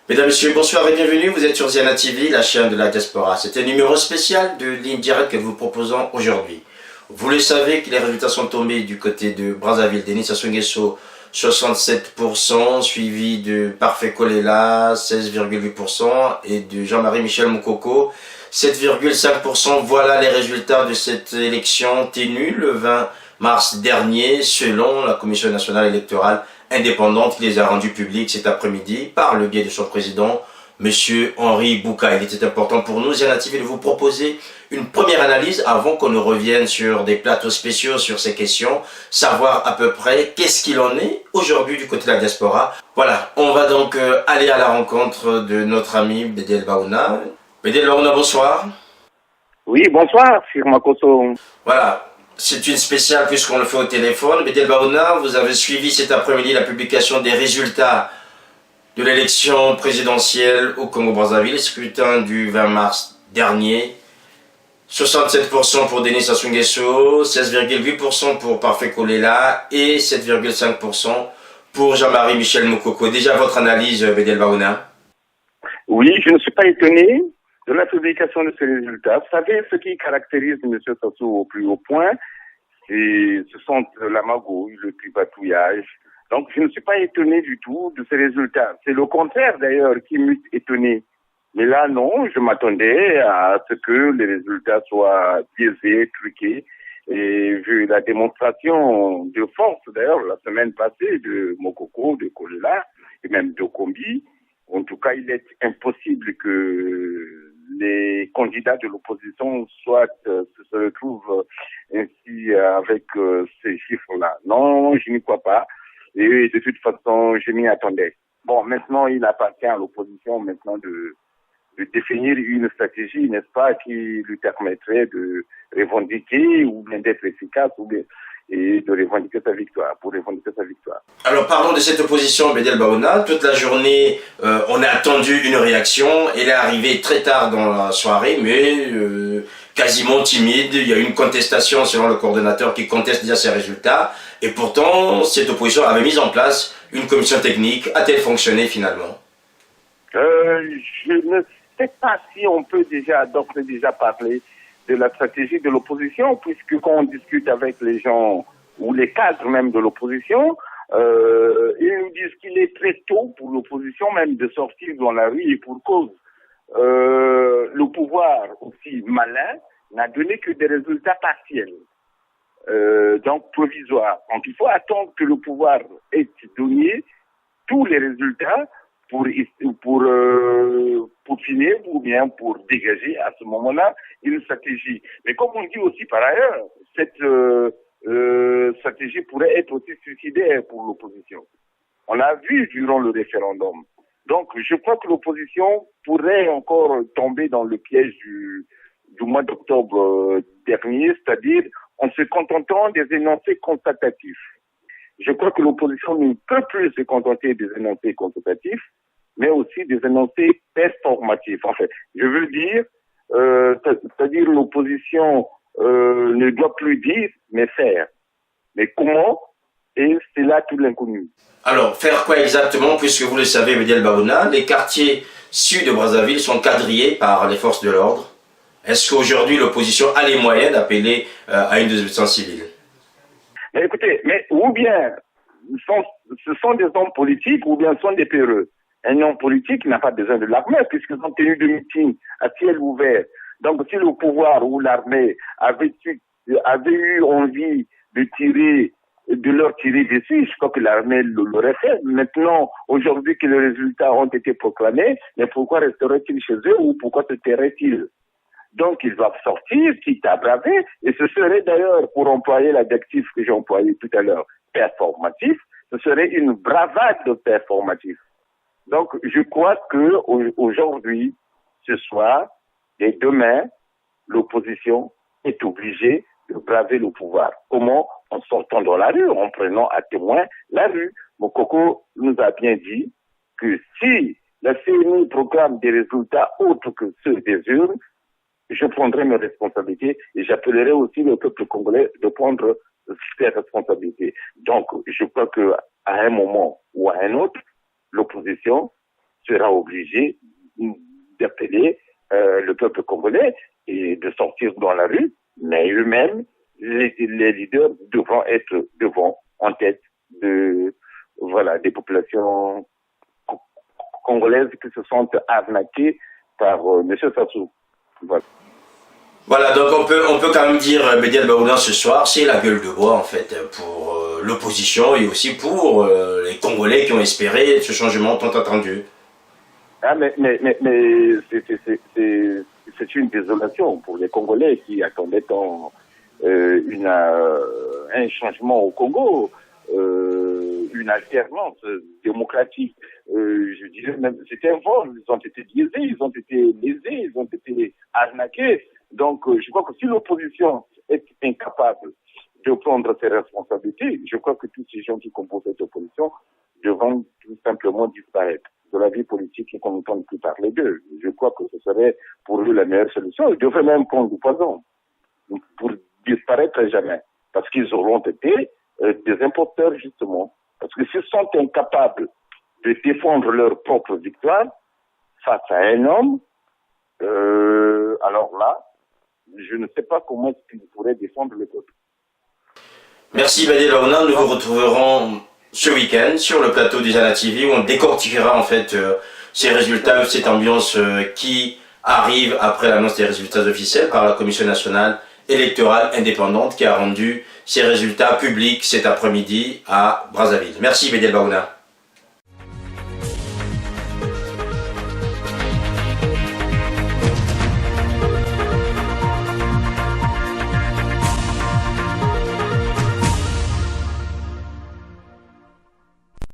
Mesdames, Messieurs, bonsoir et bienvenue. Vous êtes sur Ziana TV, la chaîne de la diaspora. C'est un numéro spécial de Ligne Directe que nous proposons aujourd'hui. Vous le savez que les résultats sont tombés du côté de Brazzaville. Denis Sassou Nguesso, 67%, suivi de Parfait Kolela, 16,8%, et de Jean-Marie Michel Moukoko, 7,5%. Voilà les résultats de cette élection tenue le 20 mars dernier, selon la Commission nationale électorale indépendante qui les a rendus publics cet après-midi par le biais de son président, M. Henri Bouka. Il était important pour nous, Ziana TV, de vous proposer une première analyse avant qu'on ne revienne sur des plateaux spéciaux sur ces questions, savoir à peu près qu'est-ce qu'il en est aujourd'hui du côté de la diaspora. Voilà, on va donc aller à la rencontre de notre ami Bédel Baouna. Bédel Baouna, bonsoir. Oui, bonsoir, Firma Kosso. Voilà. C'est une spéciale puisqu'on le fait au téléphone. Bédel Baouna, vous avez suivi cet après-midi la publication des résultats de l'élection présidentielle au Congo-Brazzaville, scrutin du 20 mars dernier. 67% pour Denis Sassou Nguesso, 16,8% pour Parfait Kolela et 7,5% pour Jean-Marie Michel Moukoko. Déjà votre analyse, Bédel Baouna? Oui, je ne suis pas étonné de la publication de ces résultats. Vous savez, ce qui caractérise M. Sassou au plus haut point, ce sont la magouille, le tripatouillage. Donc, je ne suis pas étonné du tout de ces résultats. C'est le contraire, d'ailleurs, qui m'est étonné. Mais là, non, je m'attendais à ce que les résultats soient biaisés, truqués. Et vu la démonstration de force, d'ailleurs, la semaine passée de Mokoko, de Kolela et même de Kombi, en tout cas, il est impossible que les candidats de l'opposition se retrouvent ainsi avec ces chiffres-là. Non, je n'y crois pas. Et de toute façon, je m'y attendais. Bon, maintenant, il appartient à l'opposition maintenant de définir une stratégie, n'est-ce pas, qui lui permettrait de revendiquer ou bien d'être efficace et de revendiquer sa victoire, pour revendiquer sa victoire. Alors parlons de cette opposition, Bédel Baouna. Toute la journée, on a attendu une réaction. Elle est arrivée très tard dans la soirée, mais quasiment timide. Il y a eu une contestation selon le coordonnateur qui conteste déjà ces résultats. Et pourtant, cette opposition avait mis en place une commission technique. A-t-elle fonctionné finalement? Je ne sais pas si on peut déjà parler de la stratégie de l'opposition, puisque quand on discute avec les gens ou les cadres même de l'opposition, ils nous disent qu'il est très tôt pour l'opposition même de sortir dans la rue et pour cause. Le pouvoir aussi malin n'a donné que des résultats partiels, donc provisoires. Donc il faut attendre que le pouvoir ait donné tous les résultats pour finir ou bien pour dégager à ce moment-là une stratégie. Mais comme on dit aussi par ailleurs, cette stratégie pourrait être aussi suicidaire pour l'opposition. On l'a vu durant le référendum. Donc je crois que l'opposition pourrait encore tomber dans le piège du mois d'octobre dernier, c'est-à-dire en se contentant des énoncés constatatifs. Je crois que l'opposition ne peut plus se contenter des énoncés constatatifs, mais aussi des énoncés performatifs. En fait, je veux dire, c'est-à-dire l'opposition ne doit plus dire, mais faire. Mais comment? Et c'est là tout l'inconnu. Alors, faire quoi exactement? Puisque vous le savez, Bédel Baouna, les quartiers sud de Brazzaville sont quadrillés par les forces de l'ordre. Est-ce qu'aujourd'hui l'opposition a les moyens d'appeler à une désobéissance civile? Mais écoutez, ou bien ce sont des hommes politiques ou bien ce sont des peureux. Un homme politique n'a pas besoin de l'armée puisqu'ils ont tenu des meetings à ciel ouvert. Donc si le pouvoir ou l'armée avait eu envie de leur tirer dessus, je crois que l'armée l'aurait fait. Maintenant, aujourd'hui que les résultats ont été proclamés, mais pourquoi resteraient-ils chez eux ou pourquoi se tairaient-ils? Donc, ils doivent sortir, quitte à braver, et ce serait d'ailleurs, pour employer l'adjectif que j'ai employé tout à l'heure, performatif, ce serait une bravade performative. Donc, je crois que aujourd'hui, ce soir et demain, l'opposition est obligée de braver le pouvoir. Comment? En sortant dans la rue, en prenant à témoin la rue. Mokoko nous a bien dit que si la CNI proclame des résultats autres que ceux des urnes, je prendrai mes responsabilités et j'appellerai aussi le peuple congolais de prendre ses responsabilités. Donc, je crois qu'à un moment ou à un autre, l'opposition sera obligé d'appeler le peuple congolais et de sortir dans la rue, mais eux-mêmes, les leaders devront en tête des populations congolaises qui se sentent arnaquées par M. Sassou. Voilà. Voilà, donc on peut quand même dire, Bédiel Baouna ce soir, c'est la gueule de bois en fait pour l'opposition et aussi pour les Congolais qui ont espéré ce changement tant attendu. Ah, mais c'est une désolation pour les Congolais qui attendaient tant un changement au Congo, une alternance démocratique. Je dirais même, c'était un vol, ils ont été biaisés, ils ont été lésés, ils ont été arnaqués. Donc, je crois que si l'opposition est incapable de prendre ses responsabilités, je crois que tous ces gens qui composent cette opposition devront tout simplement disparaître de la vie politique et qu'on n'entend plus parler d'eux. Je crois que ce serait pour eux la meilleure solution. Ils devraient même prendre du poison pour disparaître à jamais. Parce qu'ils auront été des importeurs, justement. Parce que s'ils sont incapables de défendre leur propre victoire face à un homme, alors là, je ne sais pas comment est-ce qu'ils pourraient défendre le peuple. Merci Bédiel Baouna, nous vous retrouverons ce week-end sur le plateau des Jana TV où on décortiquera en fait ces résultats, cette ambiance qui arrive après l'annonce des résultats officiels par la Commission nationale électorale indépendante qui a rendu ses résultats publics cet après-midi à Brazzaville. Merci Bédiel Baouna.